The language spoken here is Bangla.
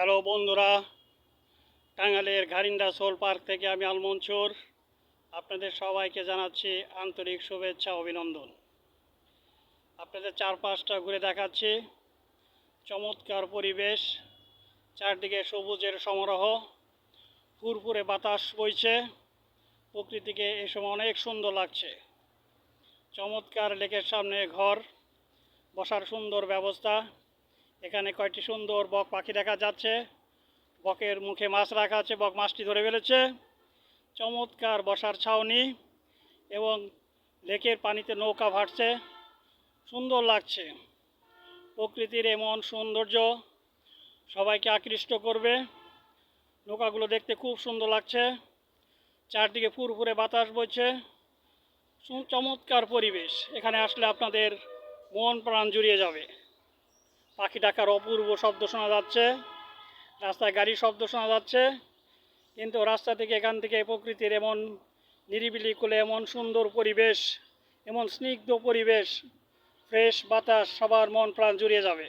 হ্যালো বন্ধুরা, টাঙ্গাইলের ঘারিন্ডা সোল পার্ক থেকে আমি আল মনসুর আপনাদের সবাইকে জানাচ্ছি আন্তরিক শুভেচ্ছা অভিনন্দন। আপনাদের চারপাশটা ঘুরে দেখাচ্ছি। চমৎকার পরিবেশ, চারদিকে সবুজের সমারোহ, ফুরফুরে বাতাস বইছে। প্রকৃতিকে এই সময় অনেক সুন্দর লাগছে। চমৎকার লেকের সামনে ঘর, বসার সুন্দর ব্যবস্থা। এখানে কয়েকটি সুন্দর বক পাখি দেখা যাচ্ছে। বকের মুখে মাছ রাখা আছে, বক মাছটি ধরে ফেলেছে। চমৎকার বসার ছাউনি এবং লেকের পানিতে নৌকা ভাসছে, সুন্দর লাগছে। প্রকৃতির এমন সৌন্দর্য সবাইকে আকৃষ্ট করবে। নৌকাগুলো দেখতে খুব সুন্দর লাগছে। চারদিকে ফুরফুরে বাতাস বইছে, চমৎকার পরিবেশ। এখানে আসলে আপনাদের মন প্রাণ জুড়িয়ে যাবে। পাখি ডাকার অপূর্ব শব্দ শোনা যাচ্ছে, রাস্তায় গাড়ির শব্দ শোনা যাচ্ছে, কিন্তু রাস্তা থেকে এখান থেকে প্রকৃতির এমন নিরিবিলি কোলে এমন সুন্দর পরিবেশ, এমন স্নিগ্ধ পরিবেশ, ফ্রেশ বাতাস সবার মন প্রাণ জুড়িয়ে যাবে।